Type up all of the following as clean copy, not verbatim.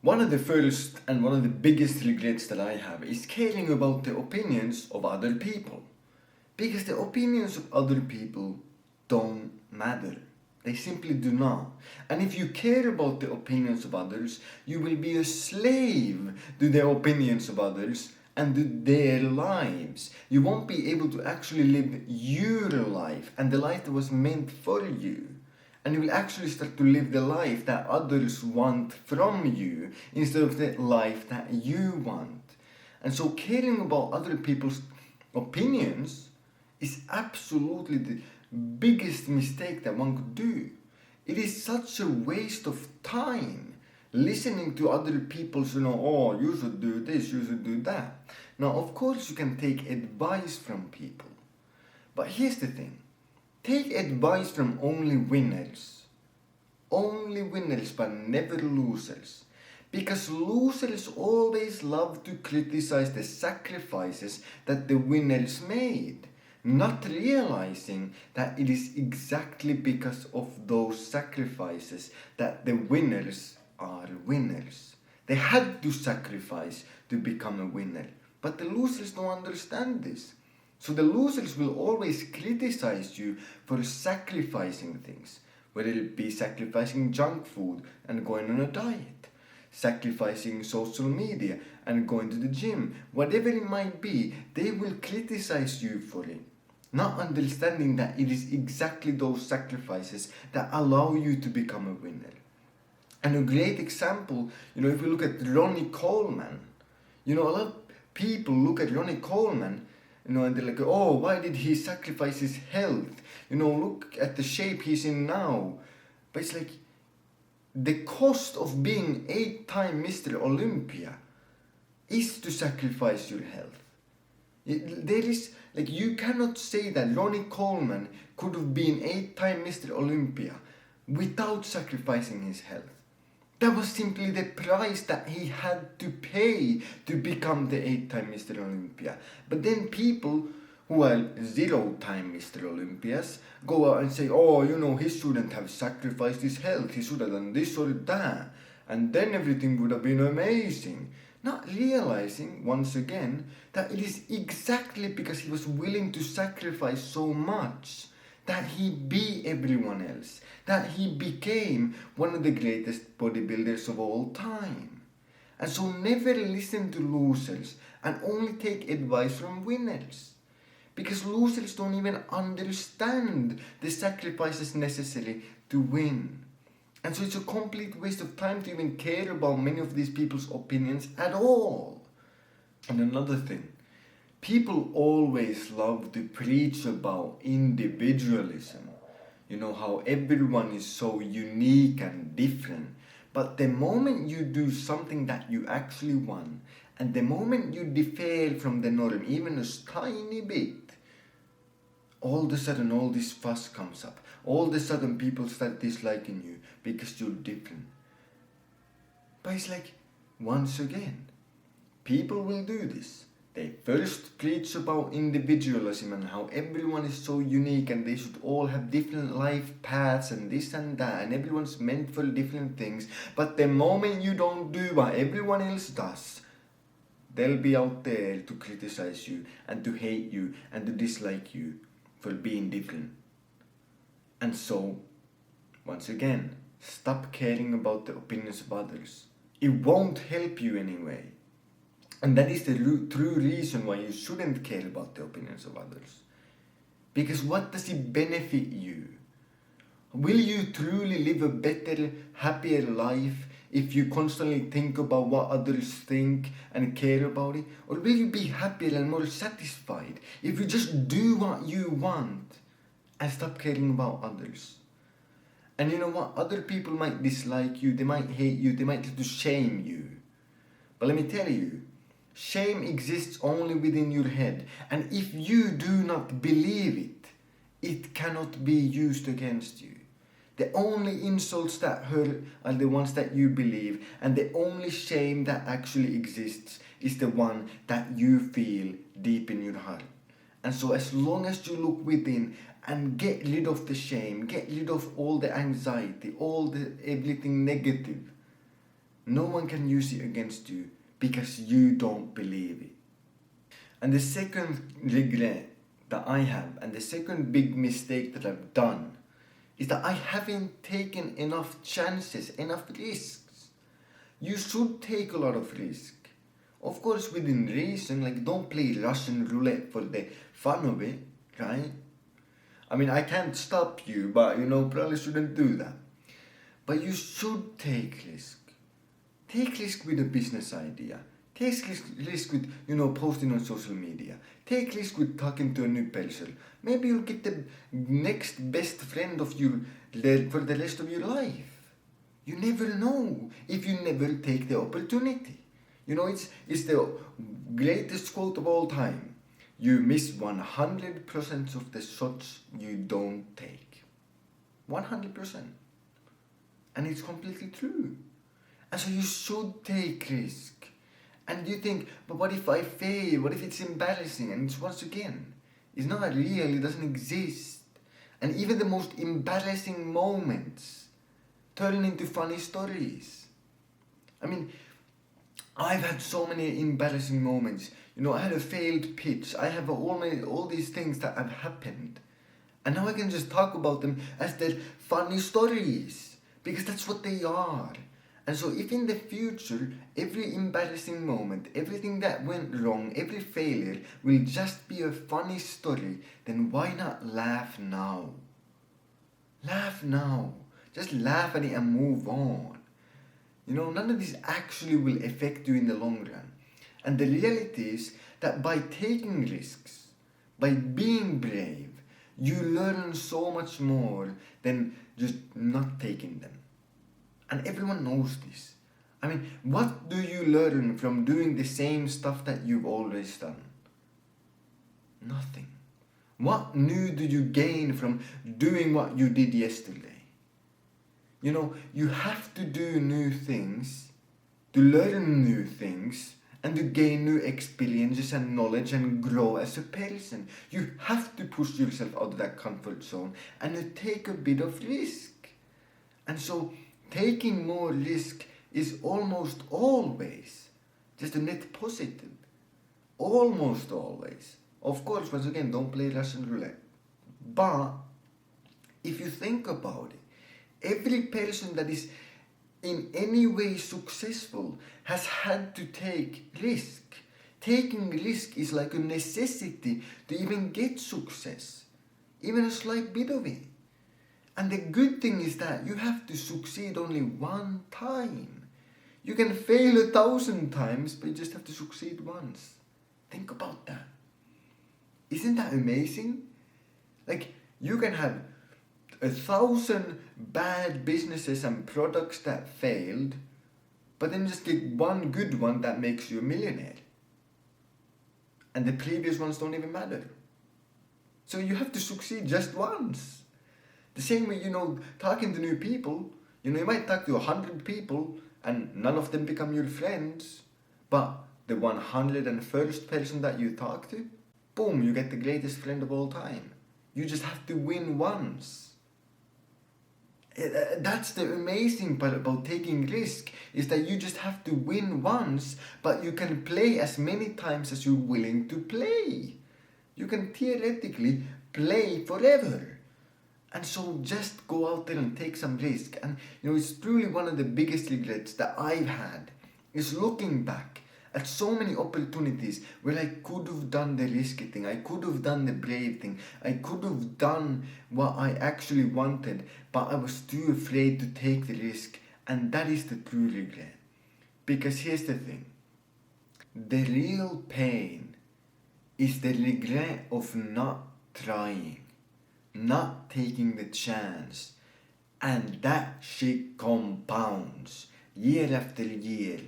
One of the first and one of the biggest regrets that I have is caring about the opinions of other people. Because the opinions of other people don't matter. They simply do not. And if you care about the opinions of others, you will be a slave to the opinions of others and to their lives. You won't be able to actually live your life and the life that was meant for you. And you will actually start to live the life that others want from you instead of the life that you want. And so caring about other people's opinions is absolutely the biggest mistake that one could do. It is such a waste of time listening to other people's, oh, you should do this, you should do that. Now, of course, you can take advice from people. But here's the thing, take advice from only winners. Only winners, but never losers. Because losers always love to criticize the sacrifices that the winners made, not realizing that it is exactly because of those sacrifices that the winners are winners. They had to sacrifice to become a winner. But the losers don't understand this. So the losers will always criticize you for sacrificing things, whether it be sacrificing junk food and going on a diet, sacrificing social media and going to the gym, whatever it might be, they will criticize you for it, not understanding that it is exactly those sacrifices that allow you to become a winner. And a great example, if you look at Ronnie Coleman, a lot of people look at Ronnie Coleman, and they're like, oh, why did he sacrifice his health? Look at the shape he's in now. But it's like, the cost of being 8-time Mr. Olympia is to sacrifice your health. There is, you cannot say that Ronnie Coleman could have been 8-time Mr. Olympia without sacrificing his health. That was simply the price that he had to pay to become the 8-time Mr. Olympia. But then people who are 0-time Mr. Olympias go out and say, oh, he shouldn't have sacrificed his health, he should have done this or that, and then everything would have been amazing. Not realizing, once again, that it is exactly because he was willing to sacrifice so much that he beat everyone else, that he became one of the greatest bodybuilders of all time. And so never listen to losers and only take advice from winners. Because losers don't even understand the sacrifices necessary to win. And so it's a complete waste of time to even care about many of these people's opinions at all. And another thing, people always love to preach about individualism. How everyone is so unique and different. But the moment you do something that you actually want, and the moment you differ from the norm, even a tiny bit, all of a sudden all this fuss comes up. All of a sudden people start disliking you because you're different. But it's like, once again, people will do this. They first preach about individualism and how everyone is so unique and they should all have different life paths and this and that, and everyone's meant for different things. But the moment you don't do what everyone else does, they'll be out there to criticize you and to hate you and to dislike you for being different. And so, once again, stop caring about the opinions of others. It won't help you anyway. And that is the true reason why you shouldn't care about the opinions of others. Because what does it benefit you? Will you truly live a better, happier life if you constantly think about what others think and care about it? Or will you be happier and more satisfied if you just do what you want and stop caring about others? And you know what? Other people might dislike you, they might hate you, they might try to shame you. But let me tell you, shame exists only within your head. And if you do not believe it, it cannot be used against you. The only insults that hurt are the ones that you believe, and the only shame that actually exists is the one that you feel deep in your heart. And so as long as you look within and get rid of the shame, get rid of all the anxiety, all the everything negative, no one can use it against you because you don't believe it. And the second regret that I have, and the second big mistake that I've done, is that I haven't taken enough chances, enough risks. You should take a lot of risk. Of course, within reason, like don't play Russian roulette for the fun of it, right? I mean, I can't stop you, but probably shouldn't do that. But you should take risk. Take risk with a business idea. Take risk with, posting on social media. Take risk with talking to a new person. Maybe you'll get the next best friend of you for the rest of your life. You never know if you never take the opportunity. It's the greatest quote of all time. You miss 100% of the shots you don't take. 100%. And it's completely true. And so you should take risk. And you think, but what if I fail? What if it's embarrassing? And it's once again, it's not real, it doesn't exist. And even the most embarrassing moments turn into funny stories. I mean, I've had so many embarrassing moments. I had a failed pitch. I have all these things that have happened. And now I can just talk about them as they're funny stories. Because that's what they are. And so if in the future, every embarrassing moment, everything that went wrong, every failure will just be a funny story, then why not laugh now? Laugh now. Just laugh at it and move on. None of this actually will affect you in the long run. And the reality is that by taking risks, by being brave, you learn so much more than just not taking them. And everyone knows this. I mean, what do you learn from doing the same stuff that you've always done? Nothing. What new do you gain from doing what you did yesterday? You have to do new things, to learn new things, and to gain new experiences and knowledge and grow as a person. You have to push yourself out of that comfort zone and to take a bit of risk. And so, taking more risk is almost always just a net positive. Almost always. Of course, once again, don't play Russian roulette. But, if you think about it, every person that is in any way successful has had to take risk. Taking risk is like a necessity to even get success. Even a slight bit of it. And the good thing is that you have to succeed only one time. You can fail 1,000 times, but you just have to succeed once. Think about that. Isn't that amazing? Like, you can have 1,000 bad businesses and products that failed, but then just get one good one that makes you a millionaire. And the previous ones don't even matter. So you have to succeed just once. The same way, talking to new people, you might talk to 100 people and none of them become your friends, but the 101st person that you talk to, boom, you get the greatest friend of all time. You just have to win once. That's the amazing part about taking risk, is that you just have to win once, but you can play as many times as you're willing to play. You can theoretically play forever. And so just go out there and take some risk. And it's truly one of the biggest regrets that I've had, is looking back at so many opportunities where I could have done the risky thing, I could have done the brave thing, I could have done what I actually wanted, but I was too afraid to take the risk. And that is the true regret. Because here's the thing, the real pain is the regret of not trying, not taking the chance, and that shit compounds year after year,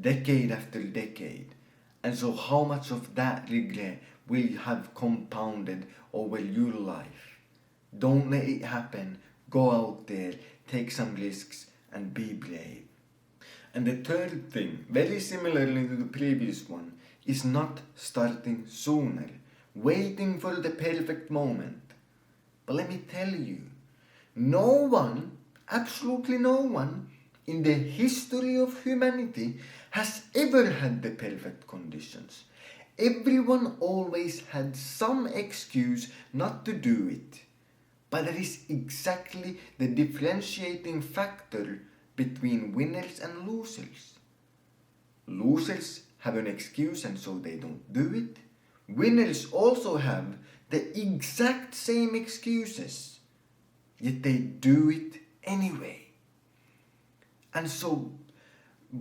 decade after decade. And so how much of that regret will have compounded over your life? Don't let it happen. Go out there, take some risks, and be brave. And the third thing, very similarly to the previous one, is not starting sooner, waiting for the perfect moment. But let me tell you, no one, absolutely no one, in the history of humanity has ever had the perfect conditions. Everyone always had some excuse not to do it. But that is exactly the differentiating factor between winners and losers. Losers have an excuse and so they don't do it. Winners also have the exact same excuses, yet they do it anyway. And so,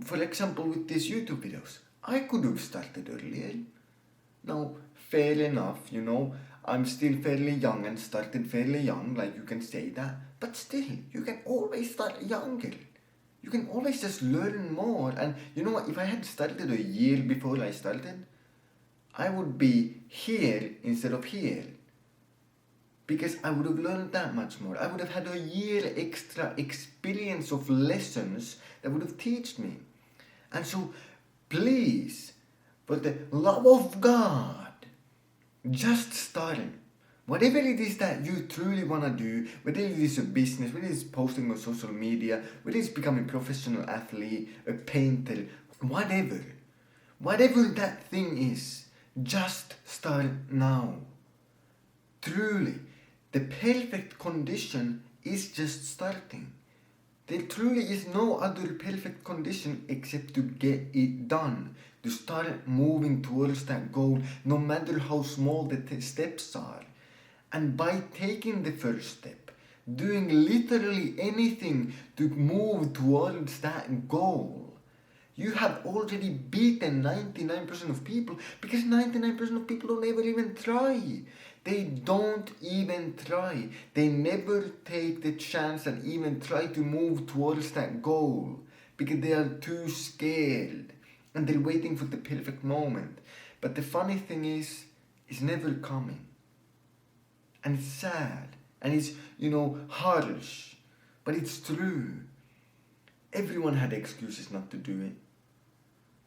for example, with these YouTube videos, I could have started earlier. Now, fair enough, I'm still fairly young and started fairly young, like you can say that. But still, you can always start younger. You can always just learn more. And you know what? If I had started a year before I started, I would be here instead of here. Because I would have learned that much more. I would have had a year extra experience of lessons that would have taught me. And so, please, for the love of God, just start. Whatever it is that you truly want to do, whether it is a business, whether it is posting on social media, whether it is becoming a professional athlete, a painter, whatever that thing is, just start now. Truly, the perfect condition is just starting. There truly is no other perfect condition except to get it done, to start moving towards that goal, no matter how small the steps are. And by taking the first step, doing literally anything to move towards that goal, you have already beaten 99% of people, because 99% of people don't ever even try. They don't even try. They never take the chance and even try to move towards that goal because they are too scared and they're waiting for the perfect moment. But the funny thing is, it's never coming. And it's sad. And it's, harsh. But it's true. Everyone had excuses not to do it.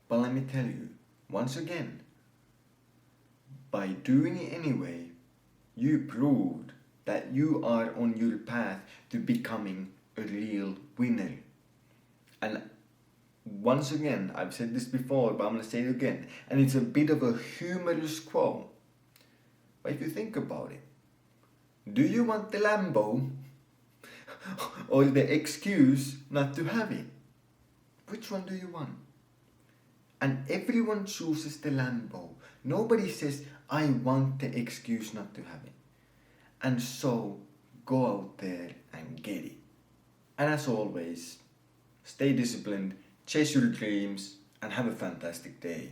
But let me tell you, once again, by doing it anyway, you proved that you are on your path to becoming a real winner. And once again, I've said this before, but I'm going to say it again. And it's a bit of a humorous quote. But if you think about it, do you want the Lambo or the excuse not to have it? Which one do you want? And everyone chooses the Lambo. Nobody says, I want the excuse not to have it. And so, go out there and get it. And as always, stay disciplined, chase your dreams, and have a fantastic day.